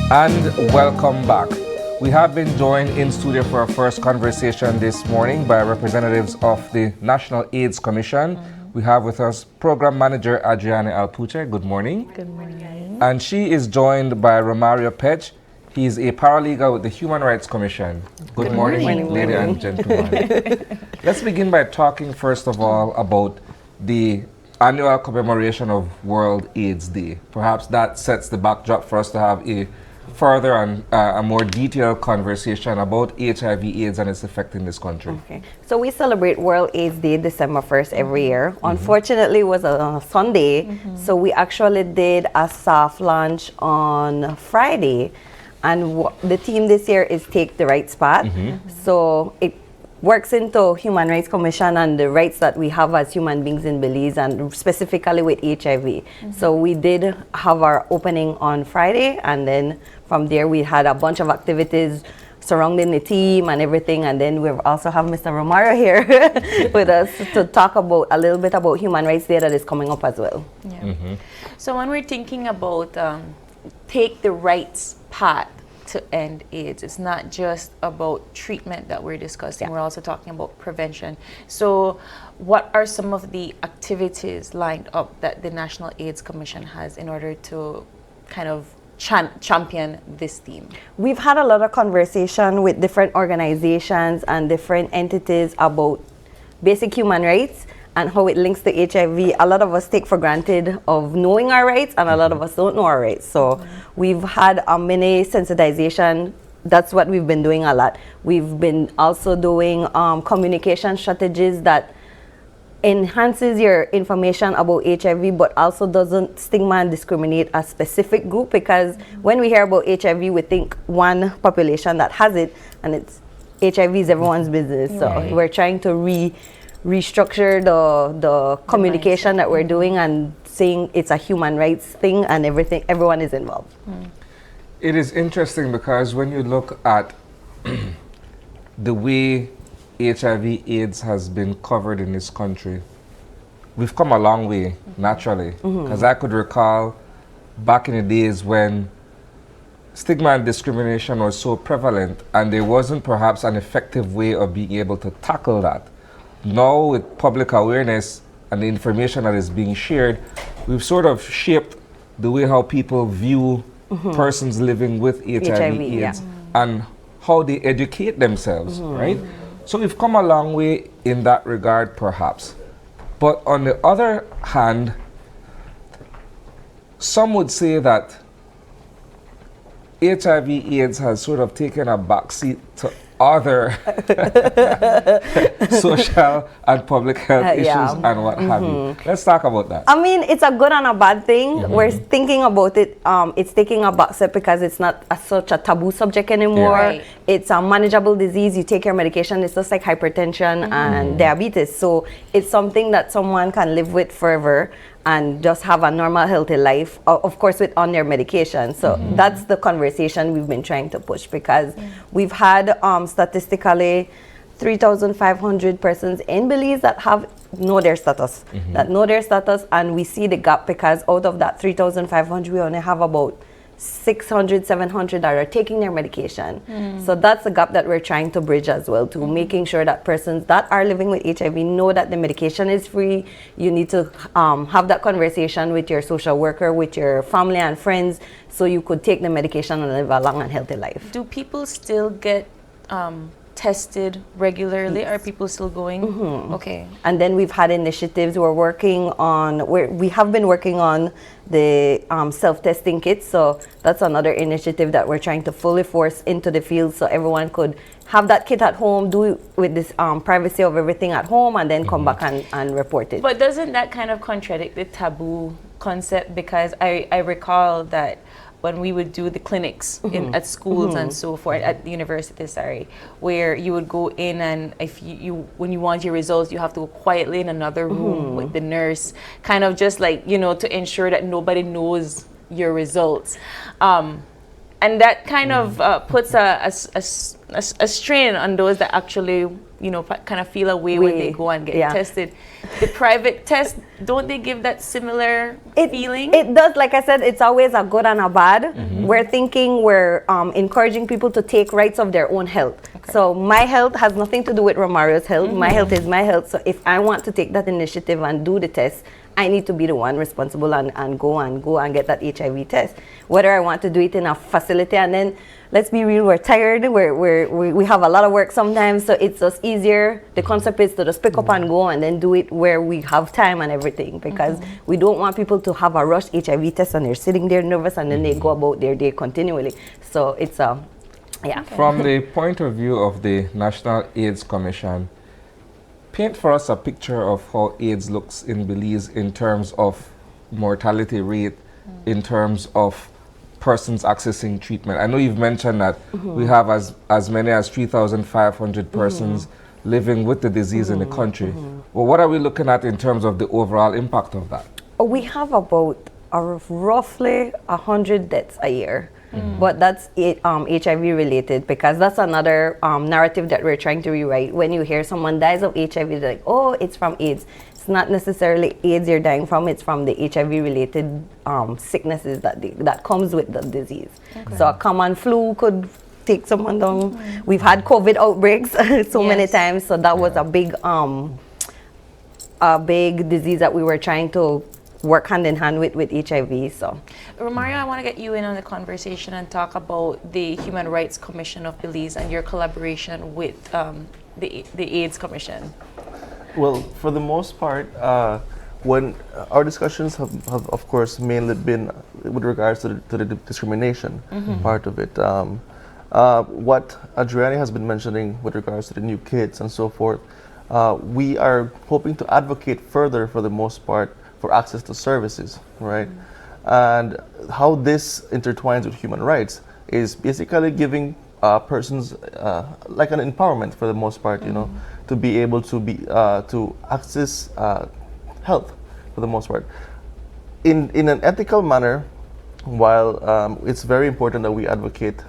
And welcome back. We have been joined in studio for our first conversation this morning by representatives of the National AIDS Commission. We have with us Program Manager Adriana Alpuche. Good morning. Good morning. And she is joined by Romario Pech. He is a paralegal with the Human Rights Commission. Good morning, ladies and gentlemen. Let's begin by talking first of all about the annual commemoration of World AIDS Day. Perhaps that sets the backdrop for us to have a further and a more detailed conversation about HIV/AIDS and its effect in this country. Okay. So we celebrate World AIDS Day December 1st every year. Unfortunately, it was on a Sunday, so we actually did a soft launch on Friday. And the theme this year is Take the Right Spot. So it works into Human Rights Commission and the rights that we have as human beings in Belize, and specifically with HIV. So we did have our opening on Friday, and then from there we had a bunch of activities surrounding the team and everything, and then we also have Mr. Romario here with us to talk about a little bit about Human Rights Day that is coming up as well. Yeah. So when we're thinking about take the rights path to end AIDS, it's not just about treatment that we're discussing, we're also talking about prevention. So what are some of the activities lined up that the National AIDS Commission has in order to kind of champion this theme? We've had a lot of conversation with different organizations and different entities about basic human rights and how it links to HIV. A lot of us take for granted of knowing our rights, and a lot of us don't know our rights. So we've had a mini sensitization. That's what we've been doing a lot. We've been also doing communication strategies that enhances your information about HIV, but also doesn't stigma and discriminate a specific group, because when we hear about HIV, we think one population that has it, and it's HIV is everyone's business. So we're trying to restructure the communication that we're doing and saying it's a human rights thing, and everyone is involved. It is interesting because when you look at the way HIV/AIDS has been covered in this country, we've come a long way, naturally. Because I could recall back in the days when stigma and discrimination was so prevalent and there wasn't perhaps an effective way of being able to tackle that. Now, with public awareness and the information that is being shared, we've sort of shaped the way how people view persons living with HIV/AIDS and how they educate themselves, right? So we've come a long way in that regard, perhaps. But on the other hand, some would say that HIV/AIDS has sort of taken a backseat to other social and public health issues and what have you. Let's talk about that. I mean, it's a good and a bad thing. We're thinking about it. It's taking a backseat because it's not such a taboo subject anymore. It's a manageable disease. You take your medication. It's just like hypertension and diabetes. So it's something that someone can live with forever and just have a normal, healthy life, of course, on their medication. So that's the conversation we've been trying to push, because we've had statistically 3,500 persons in Belize that know their status, and we see the gap because out of that 3,500, we only have about 600, 700 that are taking their medication. So that's the gap that we're trying to bridge as well, to making sure that persons that are living with HIV know that the medication is free. You need to have that conversation with your social worker, with your family and friends, so you could take the medication and live a long and healthy life. Do people still get tested regularly? Are people still going? Okay. And then we've had initiatives. We have been working on the self-testing kits. So that's another initiative that we're trying to fully force into the field, so everyone could have that kit at home, do it with this privacy of everything at home, and then come back and report it. But doesn't that kind of contradict the taboo concept? Because I recall that when we would do the clinics at schools and so forth, at the university, where you would go in, and if when you want your results, you have to go quietly in another room with the nurse, kind of just like, to ensure that nobody knows your results. And that kind of puts a strain on those that actually kind of feel away when they go and get tested. The private test, don't they give that similar feeling? It does. Like I said, it's always a good and a bad. We're encouraging people to take rights of their own health. Okay. So my health has nothing to do with Romario's health. My health is my health. So if I want to take that initiative and do the test, I need to be the one responsible and go and get that HIV test. Whether I want to do it in a facility, and then let's be real, we're tired, we have a lot of work sometimes, so it's just easier. The concept is to just pick up and go and then do it where we have time and everything, because we don't want people to have a rushed HIV test and they're sitting there nervous and then they go about their day continually. So it's From the point of view of the National AIDS Commission, paint for us a picture of how AIDS looks in Belize in terms of mortality rate, in terms of persons accessing treatment. I know you've mentioned that we have as many as 3,500 persons living with the disease in the country. Well, what are we looking at in terms of the overall impact of that? We have about roughly 100 deaths a year. But that's HIV related, because that's another narrative that we're trying to rewrite. When you hear someone dies of HIV, they're like, oh, it's from AIDS. It's not necessarily AIDS you're dying from, it's from the HIV related sicknesses that comes with the disease. Okay. So a common flu could take someone down. We've had COVID outbreaks many times, so that was a big disease that we were trying to work hand in hand with HIV. So, Romario, I want to get you in on the conversation and talk about the Human Rights Commission of Belize and your collaboration with the AIDS Commission. Well, for the most part, when our discussions have of course mainly been with regards to the discrimination part of it. What Adriani has been mentioning with regards to the new kids and so forth, we are hoping to advocate further, for the most part, for access to services, right? And how this intertwines with human rights is basically giving persons like an empowerment, for the most part, to be able to access health, for the most part, in an ethical manner. While it's very important that we advocate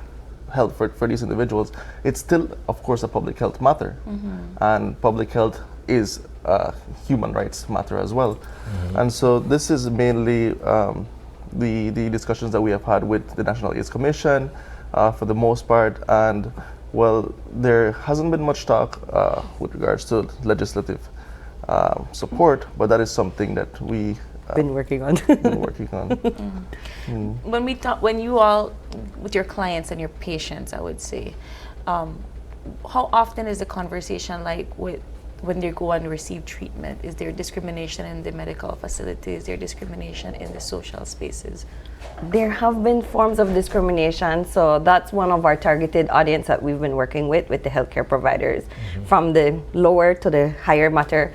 health for these individuals, it's still, of course, a public health matter, and public health is human rights matter as well. And so this is mainly the discussions that we have had with the National AIDS Commission for the most part. And well, there hasn't been much talk with regards to legislative support, but that is something that we been working on. When you all, with your clients and your patients, I would say, how often is the conversation like when they go and receive treatment? Is there discrimination in the medical facilities? Is there discrimination in the social spaces? There have been forms of discrimination, so that's one of our targeted audience that we've been working with the healthcare providers, from the lower to the higher matter.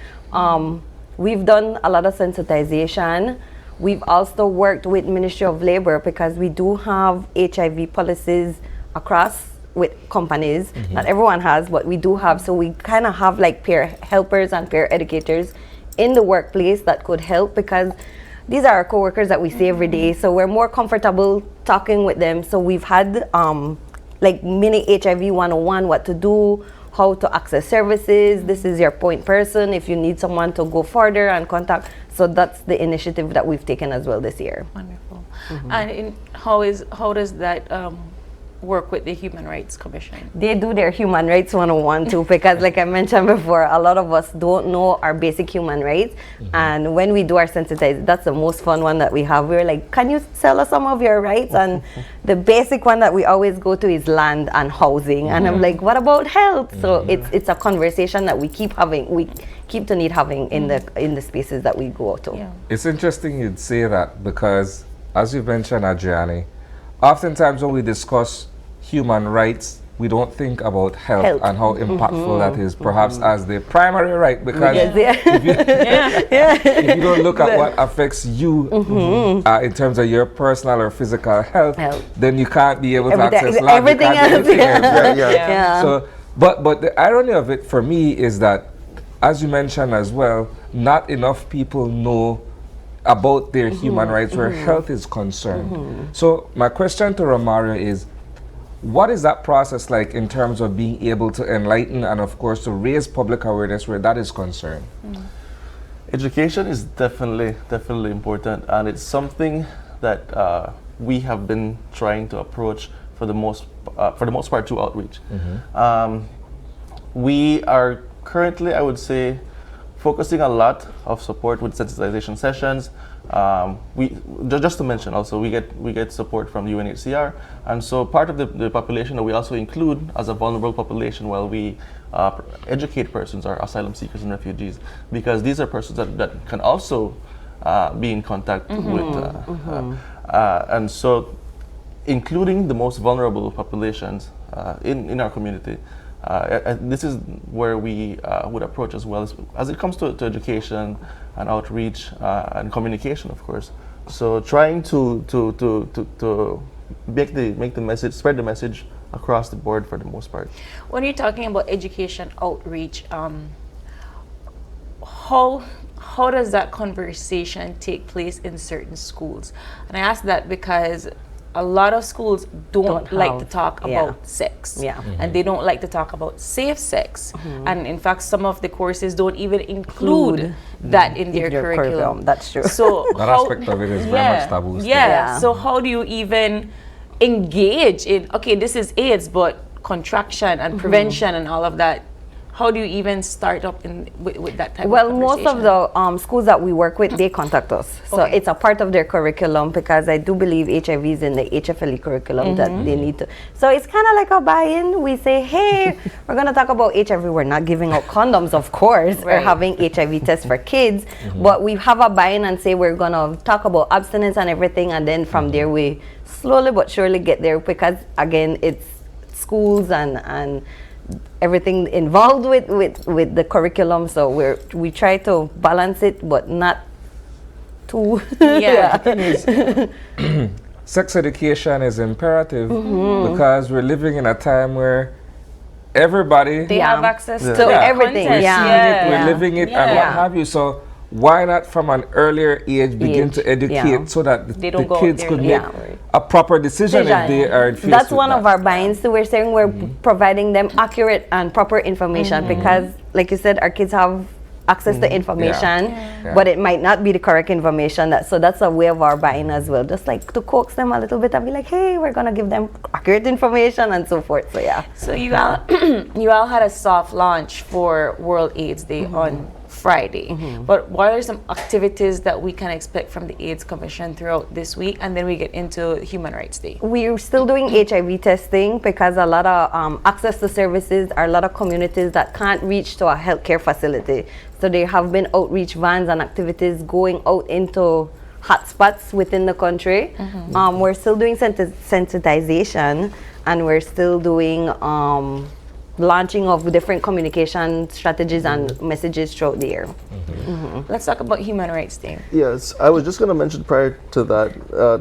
We've done a lot of sensitization. We've also worked with Ministry of Labor, because we do have HIV policies across with companies. Not everyone has, but we do have. So we kind of have like peer helpers and peer educators in the workplace that could help, because these are our coworkers that we see every day. So we're more comfortable talking with them. So we've had like mini HIV 101, what to do, how to access services. This is your point person if you need someone to go further and contact. So that's the initiative that we've taken as well this year. Wonderful. And how does that work with the Human Rights Commission? They do their Human Rights 101 too, because like I mentioned before, a lot of us don't know our basic human rights. And when we do our sensitization, that's the most fun one that we have. We're like, can you tell us some of your rights? And the basic one that we always go to is land and housing. And I'm like, what about health? So it's a conversation that we keep having. We keep to need having in the spaces that we go to. Yeah. It's interesting you'd say that, because as you mentioned, Adriani, oftentimes when we discuss human rights, we don't think about health and how impactful that is, perhaps as the primary right, because if you don't look at what affects you in terms of your personal or physical health, then you can't be able to access land, everything else. So, but the irony of it for me is that, as you mentioned as well, not enough people know about their human rights where health is concerned. So my question to Romario is, What is that process like in terms of being able to enlighten and, of course, to raise public awareness where that is concerned? Education is definitely important, and it's something that we have been trying to approach for the most part through outreach. We are currently, I would say, focusing a lot of support with sensitization sessions. We just to mention also, we get support from UNHCR, and so part of the population that we also include as a vulnerable population while we educate persons are asylum seekers and refugees, because these are persons that can also be in contact with, and so including the most vulnerable populations in our community. This is where we would approach as well as it comes to education and outreach and communication, of course. So trying to make the message, spread the message across the board for the most part. When you're talking about education outreach, how does that conversation take place in certain schools? And I ask that because a lot of schools don't like to talk about sex, and they don't like to talk about safe sex, and in fact some of the courses don't even include that in their curriculum. That's true. So that aspect of it is very much taboo still. So how do you even engage in, okay, this is AIDS, but contraction and prevention and all of that, how do you even start up with that type of conversation? Well, most of the schools that we work with, they contact us. So it's a part of their curriculum, because I do believe HIV is in the HFLE curriculum that they need to. So it's kind of like a buy-in. We say, hey, we're going to talk about HIV. We're not giving out condoms, of course. We're having HIV tests for kids. But we have a buy-in and say we're going to talk about abstinence and everything. And then from there, we slowly but surely get there, because, again, it's schools and everything involved with the curriculum, so we try to balance it, but not too. Sex education is imperative because we're living in a time where everybody they have access to everything. We're seeing it, we're living it, and what have you. So why not from an earlier age begin to educate so that the kids could make a proper decision if they are faced That's with one that. of our buy-ins. So we're saying we're providing them accurate and proper information, because, like you said, our kids have access to information, but it might not be the correct information. So that's a way of our buy-in as well, just like to coax them a little bit and be like, hey, we're gonna give them accurate information and so forth. So So you all had a soft launch for World AIDS Day on Friday, but what are some activities that we can expect from the AIDS Commission throughout this week, and then we get into Human Rights Day? We're still doing HIV testing, because a lot of access to services are a lot of communities that can't reach to a healthcare facility. So there have been outreach vans and activities going out into hotspots within the country. We're still doing sensitization, and we're still doing launching of different communication strategies and messages throughout the year. Let's talk about Human Rights Day. Yes, I was just going to mention prior to that,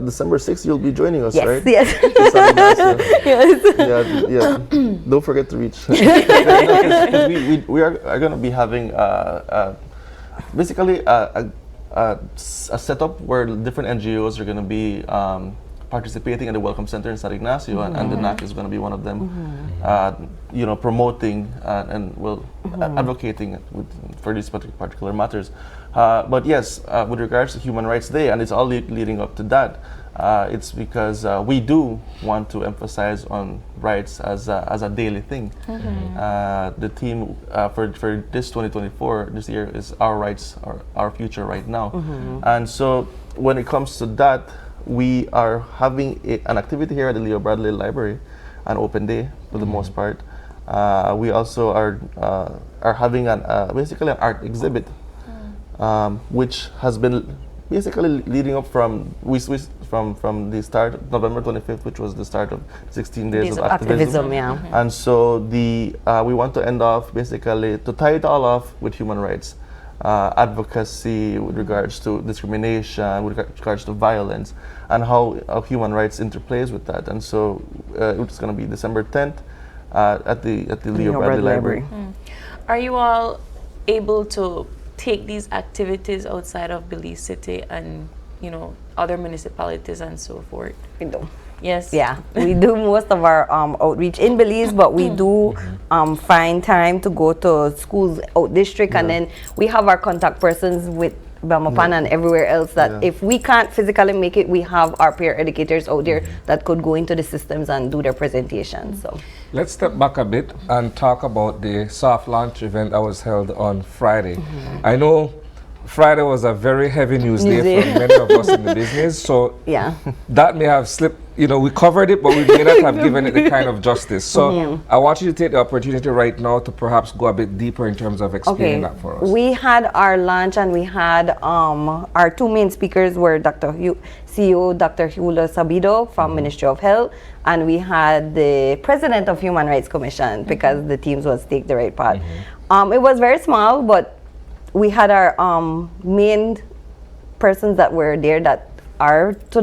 December 6th, you'll be joining us, right? Yes. Don't forget to reach. we are going to be having basically a setup where different NGOs are going to be participating in the Welcome Center in San Ignacio, and the NAC is going to be one of them, promoting and advocating for these particular matters. But yes, with regards to Human Rights Day, and it's all leading up to that, it's because we do want to emphasize on rights as a daily thing. The theme for this 2024, this year, is Our Rights, Our Future Right Now. And so when it comes to that, we are having an activity here at the Leo Bradley Library, an open day for the most part. We also are having basically an art exhibit, which has been basically leading up from the start, November 25th, which was the start of 16 days of activism. And so we want to end off basically to tie it all off with human rights. Advocacy with regards to discrimination, with regards to violence, and how human rights interplays with that. And so it's going to be December 10th at the Leo Bradley Library. Are you all able to take these activities outside of Belize City and other municipalities and so forth? Yes. Yeah, we do most of our outreach in Belize, but we do find time to go to schools out district, and then we have our contact persons with Belmopan and everywhere else that if we can't physically make it, we have our peer educators out there that could go into the systems and do their presentations. So Let's step back a bit and talk about the soft launch event that was held on Friday. I know Friday was a very heavy news day for many of us in the business, so yeah, that may have slipped. You know, we covered it, but we may not have given it the kind of justice. So I want you to take the opportunity right now to perhaps go a bit deeper in terms of explaining that for us. We had our lunch, and we had our two main speakers were CEO Dr. Hula Sabido from Ministry of Health, and we had the President of Human Rights Commission, because the teams was Take the Right Path. It was very small, but we had our main persons that were there that are to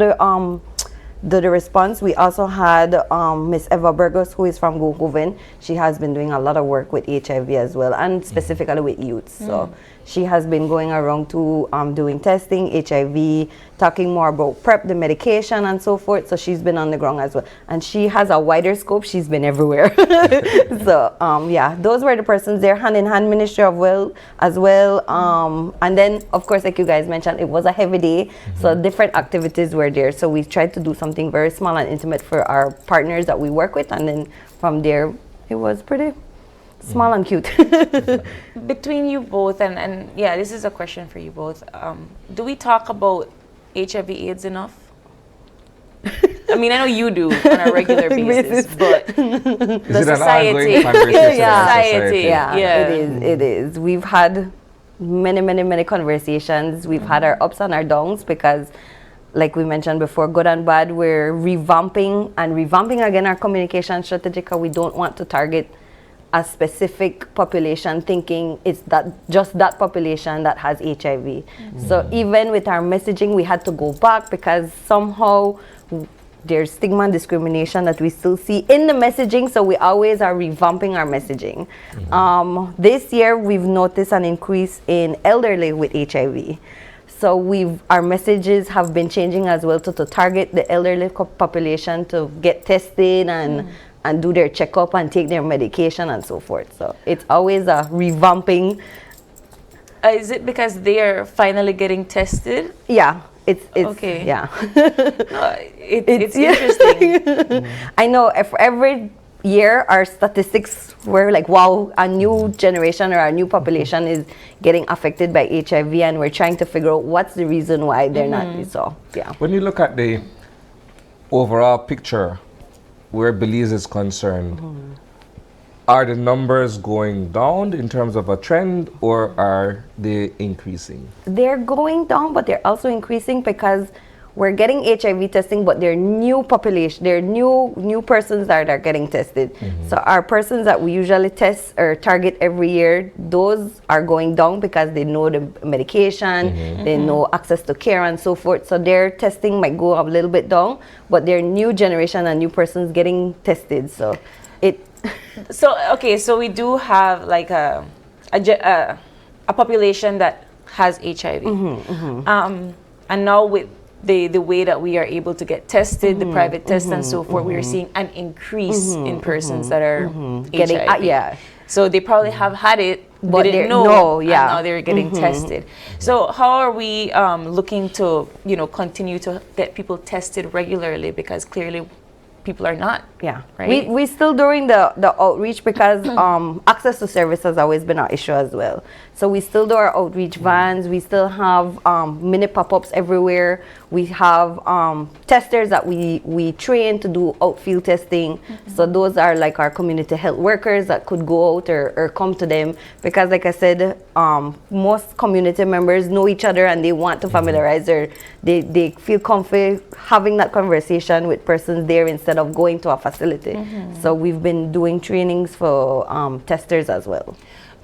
the response. We also had Miss Eva Burgos, who is from Gogoven. She has been doing a lot of work with HIV as well, and specifically with youth. So she has been going around to doing testing, HIV, talking more about PrEP, the medication, and so forth. So she's been on the ground as well. And she has a wider scope. She's been everywhere. So, yeah, those were the persons there, hand in hand, Ministry of Health as well. And then, of course, like you guys mentioned, it was a heavy day. So different activities were there. So we tried to do something very small and intimate for our partners that we work with. And then from there, it was pretty small and cute. Between you both, and yeah, this is a question for you both. Do we talk about HIV/AIDS enough? I mean, I know you do on a regular basis, but Is it society, an ongoing conversation? society, It is. We've had many conversations. We've had our ups and our downs, because like we mentioned before, good and bad, we're revamping again our communication strategy, because we don't want to target a specific population thinking it's just that population that has HIV. So even with our messaging, we had to go back, because somehow there's stigma and discrimination that we still see in the messaging, so we always are revamping our messaging. This year, we've noticed an increase in elderly with HIV. So our messages have been changing as well to target the elderly population to get tested and do their checkup and take their medication and so forth. So it's always a revamping. Is it because they're finally getting tested? Yeah, it's okay. Yeah, it's interesting. I know for every year our statistics were like, wow, a new generation or a new population is getting affected by HIV, and we're trying to figure out what's the reason why they're not. So yeah. When you look at the overall picture where Belize is concerned, are the numbers going down in terms of a trend, or are they increasing? They're going down, but they're also increasing, because we're getting HIV testing, but they're new population, they're new persons that are getting tested. So our persons that we usually test or target every year, those are going down, because they know the medication, they know access to care and so forth. So their testing might go up a little bit down, but they're new generation and new persons getting tested. So so we do have like a population that has HIV. And now with the way that we are able to get tested, the private tests and so forth, we are seeing an increase in persons that are getting HIV. So they probably have had it, but didn't know, no, and now they're getting tested. So how are we looking to continue to get people tested regularly, because clearly people are not. Yeah, right. We still doing the outreach, because access to service has always been our issue as well. So we still do our outreach vans. We still have mini pop-ups everywhere. We have testers that we train to do outfield testing. So those are like our community health workers that could go out or come to them, because like I said, most community members know each other, and they want to familiarize, or they feel comfy having that conversation with persons there instead of going to a facility. So we've been doing trainings for testers as well.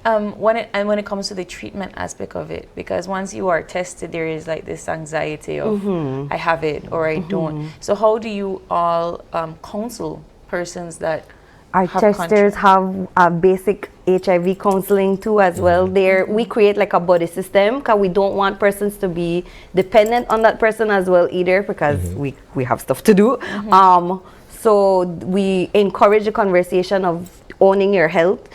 When it comes to the treatment aspect of it, because once you are tested, there is like this anxiety of I have it or I don't. So how do you all counsel persons that our testers have a basic HIV counseling too as well. There we create like a buddy system because we don't want persons to be dependent on that person as well either, because we have stuff to do. So we encourage the conversation of owning your health,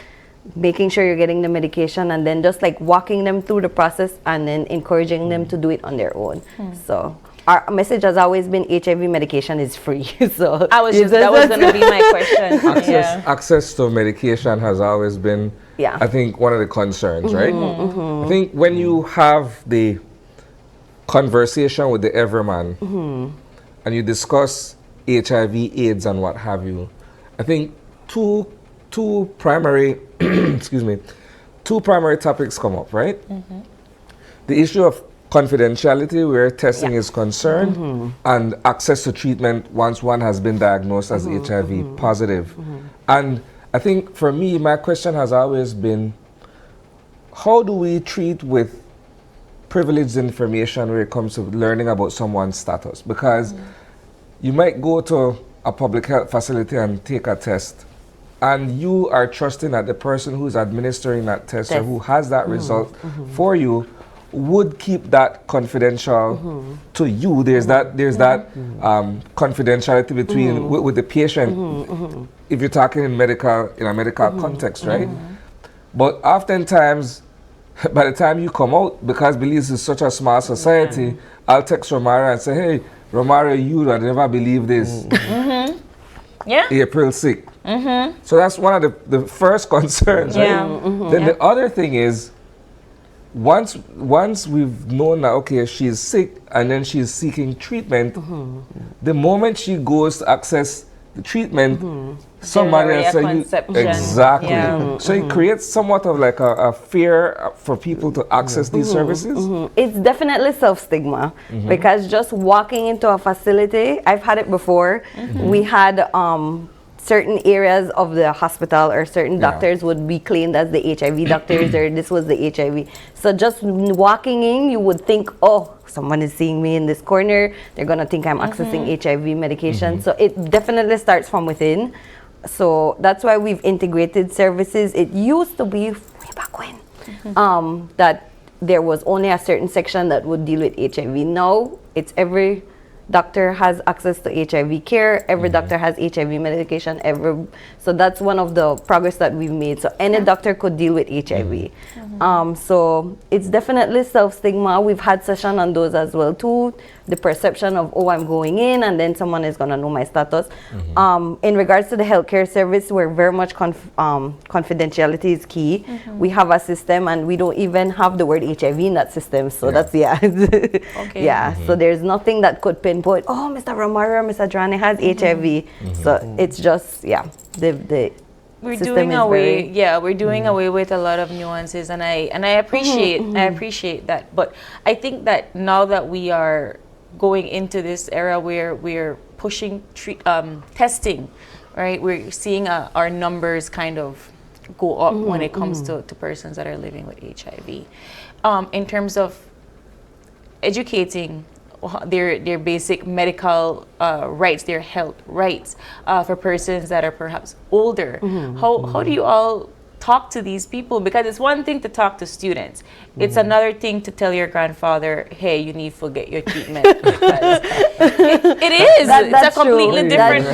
making sure you're getting the medication, and then just like walking them through the process and then encouraging them to do it on their own. So our message has always been HIV medication is free. So that was going to be my question. Access to medication has always been, I think, one of the concerns, right? I think when you have the conversation with the everyman and you discuss HIV, AIDS, and what have you, I think two primary two primary topics come up, right? The issue of confidentiality where testing is concerned, and access to treatment once one has been diagnosed as HIV positive. And I think for me, my question has always been, how do we treat with privileged information when it comes to learning about someone's status? Because you might go to a public health facility and take a test, and you are trusting that the person who's administering that test or who has that result for you would keep that confidential to you. There's that confidentiality between with the patient if you're talking in a medical context, right? But oftentimes, by the time you come out, because Belize is such a small society, I'll text Romara and say, hey, Romara, you would never believe this. April 6th. So that's one of the first concerns, right? Then the other thing is, once we've known that, okay, she's sick and then she's seeking treatment, the moment she goes to access the treatment, somebody else exactly. So it creates somewhat of like a fear for people to access these services. It's definitely self-stigma, because just walking into a facility, I've had it before. We had certain areas of the hospital or certain doctors would be claimed as the HIV doctors or this was the HIV. So just walking in, you would think, oh, someone is seeing me in this corner. They're going to think I'm accessing HIV medication. So it definitely starts from within. So that's why we've integrated services. It used to be way back when that there was only a certain section that would deal with HIV. Now it's every doctor has access to HIV care. Every doctor has HIV medication. So that's one of the progress that we've made. So any doctor could deal with HIV. So it's definitely self-stigma. We've had session on those as well too. The perception of, oh, I'm going in and then someone is going to know my status. In regards to the healthcare service, we're very much confidentiality is key. We have a system and we don't even have the word HIV in that system. So that's, so there's nothing that could pinpoint, oh, Mr. Romero, Mr. Drane has HIV. So it's just, we're doing away we're doing away with a lot of nuances, and I appreciate that. But I think that now that we are going into this era where we're pushing testing, right, we're seeing our numbers kind of go up when it comes to persons that are living with HIV, in terms of educating their basic medical rights, their health rights for persons that are perhaps older. How do you all talk to these people? Because it's one thing to talk to students. It's another thing to tell your grandfather, hey, you need to get your treatment. Because it is. It's a completely different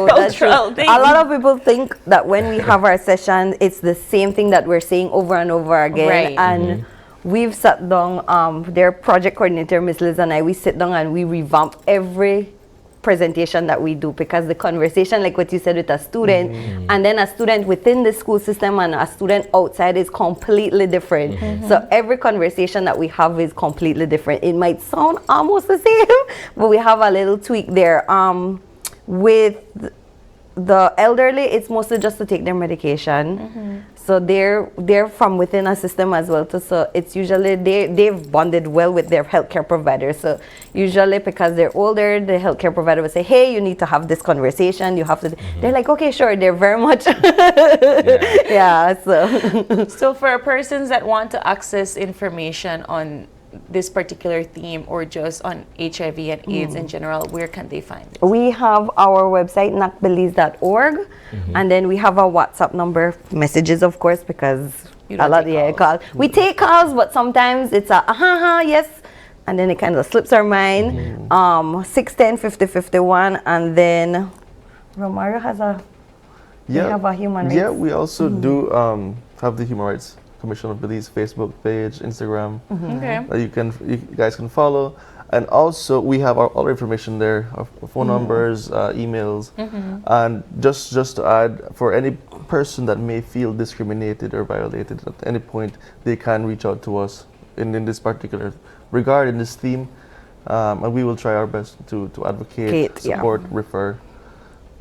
cultural thing. A lot of people think that when we have our session, it's the same thing that we're saying over and over again. And we've sat down, their project coordinator, Ms. Liz, and I, we sit down and we revamp every presentation that we do, because the conversation, like what you said with a student, and then a student within the school system and a student outside is completely different. So every conversation that we have is completely different. It might sound almost the same, but we have a little tweak there. With the elderly, it's mostly just to take their medication. So they're from within a system as well too. So it's usually they've bonded well with their healthcare provider. So usually because they're older, the healthcare provider will say, hey, you need to have this conversation. You have to. They're like, okay, sure. They're very much. So for persons that want to access information on this particular theme or just on HIV and AIDS in general, where can they find it? We have our website, nacbelize.org, and then we have a WhatsApp number, messages, of course, because You don't take calls. We take calls, but sometimes it's a yes, and then it kind of slips our mind. 610-5051, and then Romario has we have a human rights. Yeah, we also do have the Human Rights Commission of Belize Facebook page, Instagram. Okay. That you guys can follow. And also, we have all our information there, our phone numbers, emails. And just to add, for any person that may feel discriminated or violated at any point, they can reach out to us in this particular regard, in this theme. And we will try our best to advocate, support, refer.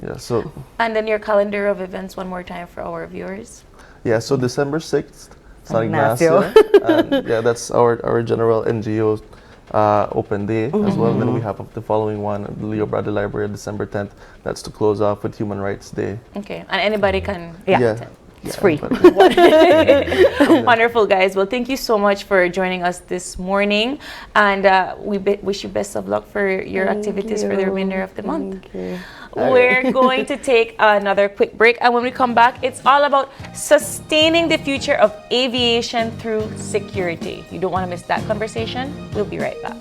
Yeah, so. And then your calendar of events one more time for our viewers. Yeah, so December 6th, San Ignacio. Ignacio. And yeah, that's our general NGO open day as well. And then we have the following one at the Leo Bradley Library, December 10th. That's to close off with Human Rights Day. Okay, and anybody can Yeah. It's free. Wonderful, guys. Well, thank you so much for joining us this morning, and we wish you best of luck for your activities for the remainder of the month. We're going to take another quick break, and when we come back, it's all about sustaining the future of aviation through security. You don't want to miss that conversation. We'll be right back.